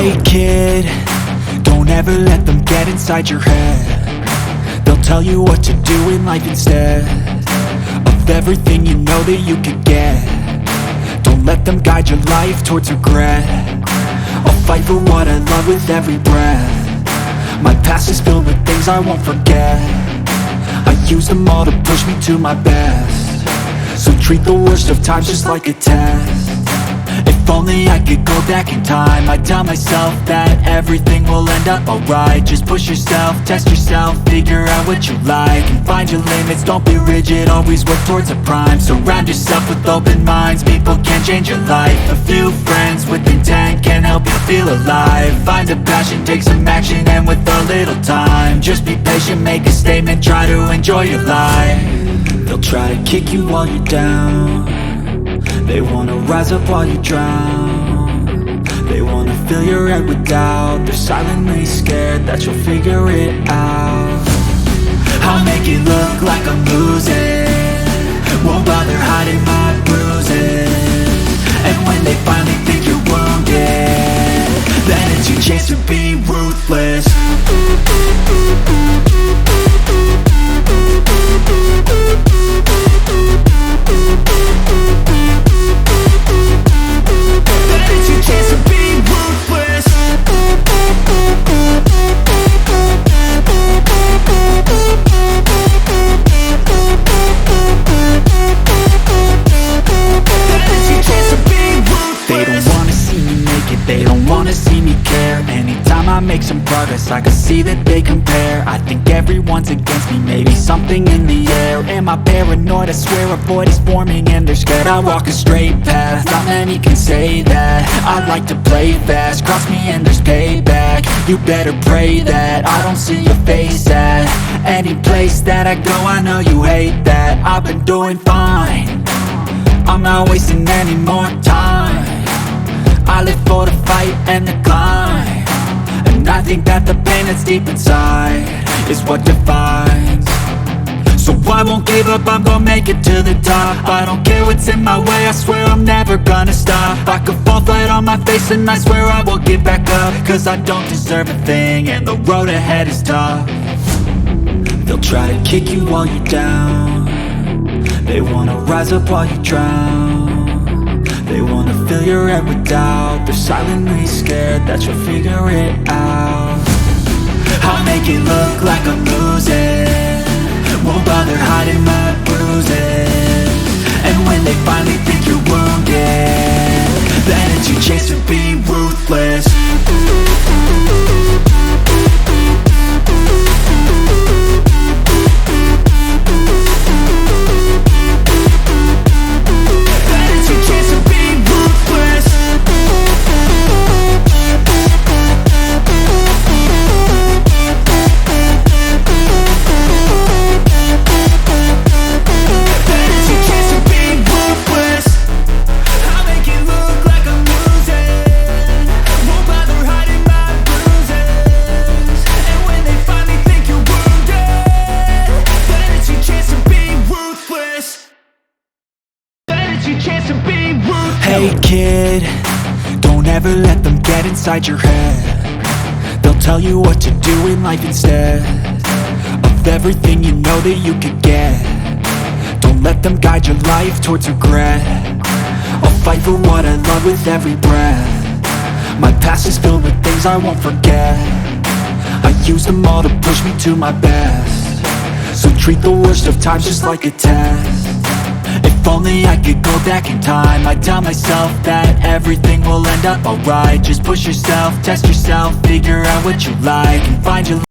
Hey kid, don't ever let them get inside your head. They'll tell you what to do in life instead of everything you know that you could get. Don't let them guide your life towards regret. I'll fight for what I love with every breath. My past is filled with things I won't forget. I use them all to push me to my best. So treat the worst of times just like a test. If only I could go back in time, I'd tell myself that everything will end up alright. Just push yourself, test yourself, figure out what you like, and find your limits, don't be rigid, always work towards a prime. Surround yourself with open minds, people can change your life. A few friends with intent can help you feel alive. Find a passion, take some action, and with a little time, just be patient, make a statement, try to enjoy your life. They'll try to kick you while you're down. They wanna rise up while you drown. They wanna fill your head with doubt. They're silently scared that you'll figure it out. I'll make it look like I'm losing, won't bother hiding my bruises. And when they finally think you're wounded, then it's your chance to be ruthless. They don't wanna see me care. Anytime I make some progress, I can see that they compare. I think everyone's against me, maybe something in the air. Am I paranoid? I swear a void is forming and they're scared. I walk a straight path, not many can say that. I like to play fast, cross me and there's payback. You better pray that I don't see your face at any place that I go. I know you hate that. I've been doing fine, I'm not wasting any more time. I live for the fight and the climb, and I think that the pain that's deep inside is what defines. So I won't give up, I'm gonna make it to the top. I don't care what's in my way, I swear I'm never gonna stop. I could fall flat on my face and I swear I will get back up, cause I don't deserve a thing and the road ahead is tough. They'll try to kick you while you're down. They wanna rise up while you drown. They wanna fill your head with doubt. They're silently scared that you'll figure it out. I'll make it look like I'm losing, won't bother hiding my bruises. And when they finally think you're wounded, then it's your chance to be ruthless. Hey kid, don't ever let them get inside your head. They'll tell you what to do in life instead of everything you know that you could get. Don't let them guide your life towards regret. I'll fight for what I love with every breath. My past is filled with things I won't forget. I use them all to push me to my best. So treat the worst of times just like a test. If only I could go back in time, I'd tell myself that everything will end up alright. Just push yourself, test yourself, figure out what you like, and find your